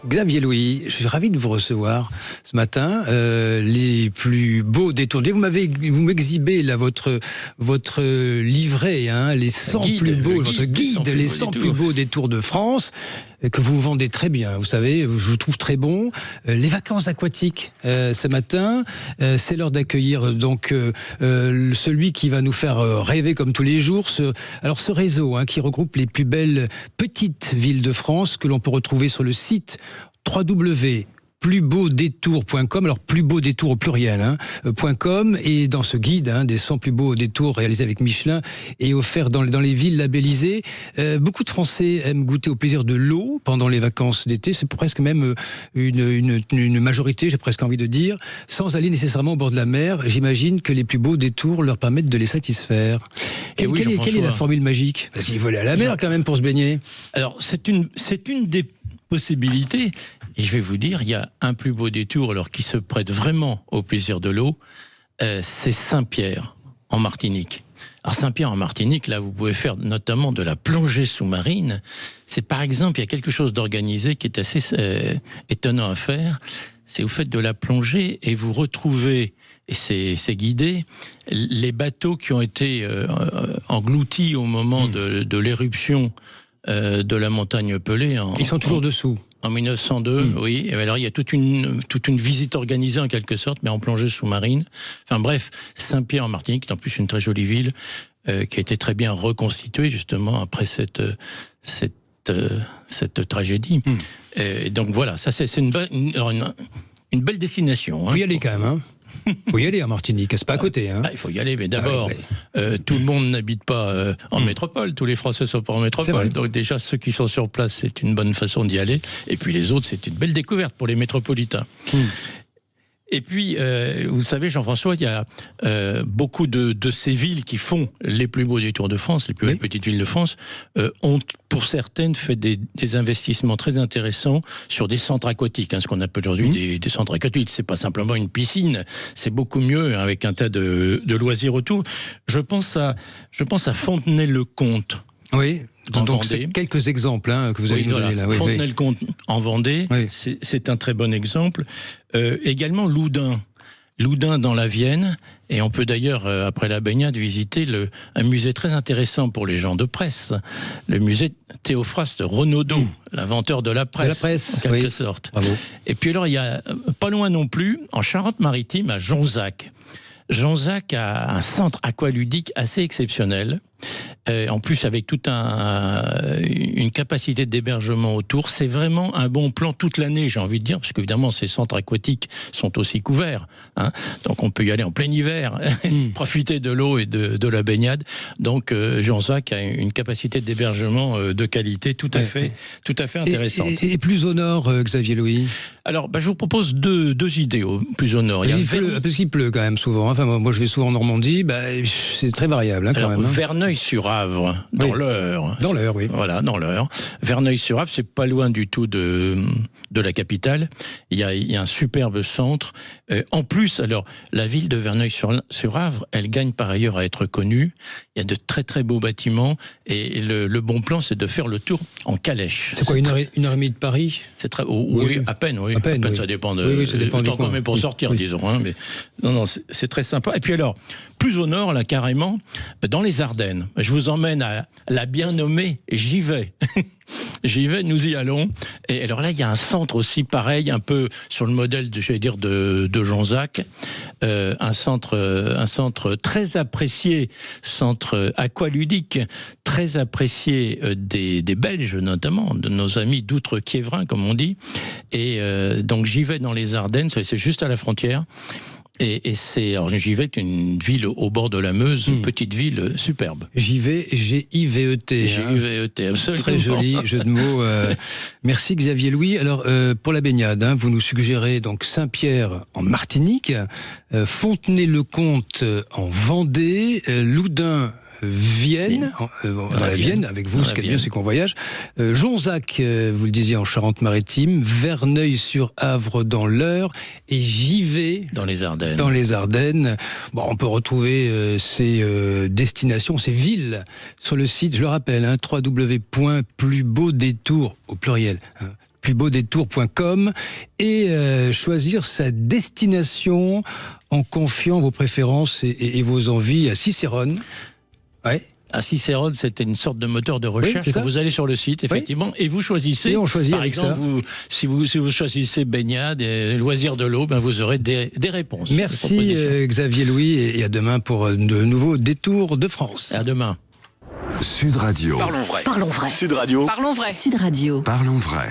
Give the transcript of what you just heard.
Xavier Louis, je suis ravi de vous recevoir ce matin. Les plus beaux détours. Vous m'exhibez là votre livret, hein, les 100 plus beaux, votre guide, les 100 plus beaux détours de France, que vous vendez très bien. Vous savez, je vous trouve très bon. Les vacances aquatiques ce matin, c'est l'heure d'accueillir donc celui qui va nous faire rêver comme tous les jours. Ce réseau, hein, qui regroupe les plus belles petites villes de France que l'on peut retrouver sur le site www.plusbeaudétours.com, alors plus beau détour au pluriel, hein, .com, et dans ce guide, hein, des 100 plus beaux détours réalisés avec Michelin et offert dans les villes labellisées, beaucoup de Français aiment goûter au plaisir de l'eau pendant les vacances d'été. C'est presque même une majorité, j'ai presque envie de dire, sans aller nécessairement au bord de la mer. J'imagine que les plus beaux détours leur permettent de les satisfaire. Quelle est la formule magique? Parce qu'il faut aller à la mer quand même pour se baigner. Alors c'est une des possibilités. Et je vais vous dire, il y a un plus beau détour alors qui se prête vraiment au plaisir de l'eau, c'est Saint-Pierre en Martinique. Alors Saint-Pierre en Martinique, là vous pouvez faire notamment de la plongée sous-marine. C'est par exemple, il y a quelque chose d'organisé qui est assez étonnant à faire. C'est vous faites de la plongée et vous retrouvez, et c'est guidé, les bateaux qui ont été engloutis au moment de l'éruption de la montagne Pelée. Ils sont toujours dessous. En 1902, oui. Et alors il y a toute une visite organisée en quelque sorte, mais en plongée sous-marine. Enfin bref, Saint-Pierre en Martinique, c'est en plus une très jolie ville qui a été très bien reconstituée justement après cette tragédie. Et donc voilà, ça c'est une belle destination. Hein. Vous y allez quand même, hein. Il faut y aller en Martinique, c'est pas à côté. Hein. Il faut y aller, mais d'abord, tout le monde n'habite pas en métropole. Tous les Français sont pas en métropole. Donc déjà, ceux qui sont sur place, c'est une bonne façon d'y aller. Et puis les autres, c'est une belle découverte pour les métropolitains. Et puis, vous savez, Jean-François, il y a beaucoup de ces villes qui font les plus beaux détours de France, les plus belles petites villes de France, ont pour certaines fait des investissements très intéressants sur des centres aquatiques, hein, ce qu'on appelle aujourd'hui des centres aquatiques. C'est pas simplement une piscine, c'est beaucoup mieux, hein, avec un tas de loisirs autour. Je pense à Fontenay-le-Comte. Oui. Donc c'est quelques exemples, hein, que vous allez nous donner là. Fontenay-le-Comte en Vendée, c'est un très bon exemple. Également Loudun dans la Vienne, et on peut d'ailleurs, après la baignade, visiter un musée très intéressant pour les gens de presse, le musée Théophraste Renaudot, l'inventeur de la presse, en quelque sorte. Bravo. Et puis alors, il y a pas loin non plus, en Charente-Maritime, à Jonzac. Jonzac a un centre aqualudique assez exceptionnel, en plus avec toute une capacité d'hébergement autour. C'est vraiment un bon plan toute l'année, j'ai envie de dire, parce qu'évidemment ces centres aquatiques sont aussi couverts, hein, donc on peut y aller en plein hiver, profiter de l'eau et de la baignade. Donc Jonzac a une capacité d'hébergement de qualité tout à fait intéressante. Et plus au nord, Xavier Louis? Alors, je vous propose deux idées plus au nord. Parce qu'il pleut quand même souvent. Enfin, moi, je vais souvent en Normandie. C'est très variable, hein, quand même. Hein. Verneuil-sur-Avre, dans l'Eure. Dans l'Eure, oui. Voilà, dans l'Eure. Verneuil-sur-Avre, c'est pas loin du tout de la capitale. Il y a un superbe centre. En plus, alors, la ville de Verneuil-sur-Avre, elle gagne par ailleurs à être connue. Il y a de très très beaux bâtiments. Et le bon plan, c'est de faire le tour en calèche. C'est quoi, une heure et demie de Paris? C'est très, oui, à peine, oui. À peine, ça dépend du temps qu'on met pour sortir, disons. Hein, mais non, c'est très sympa. Et puis alors, plus au nord, là, carrément, dans les Ardennes. Je vous emmène à la bien nommée Givet. Givet, nous y allons. Et alors là, il y a un centre aussi pareil, un peu sur le modèle de Jonzac. Un centre très apprécié, centre aqualudique, très apprécié des Belges notamment, de nos amis d'Outre-Quiévrin, comme on dit. Et donc Givet dans les Ardennes, c'est juste à la frontière. Et alors Givet est une ville au bord de la Meuse, une petite ville superbe. Givet, G-I-V-E-T. G-I-V-E-T, absolument. Très joli jeu de mots. Merci Xavier Louis. Alors pour la baignade, hein, vous nous suggérez donc Saint-Pierre en Martinique, Fontenay-le-Comte en Vendée, Loudun, Vienne, dans la Vienne, avec vous, ce qui est bien, c'est qu'on voyage. Jonzac, vous le disiez, en Charente-Maritime, Verneuil-sur-Avre dans l'Eure, et Givet dans les Ardennes. Bon, on peut retrouver ces destinations, ces villes, sur le site, je le rappelle, hein, www.plusbeaudétours, au pluriel, hein, lesplusbeaudétours.com et choisir sa destination en confiant vos préférences et vos envies à Cicérone. Ouais. À Cicérone, c'était une sorte de moteur de recherche. Oui, vous allez sur le site, effectivement, et vous choisissez. Et on choisit par avec exemple, ça. Si vous choisissez baignade et loisirs de l'eau, vous aurez des réponses. Merci Xavier Louis, et à demain pour de nouveaux détours de France. À demain. Sud Radio. Parlons vrai. Parlons vrai. Sud Radio. Parlons vrai. Sud Radio. Parlons vrai.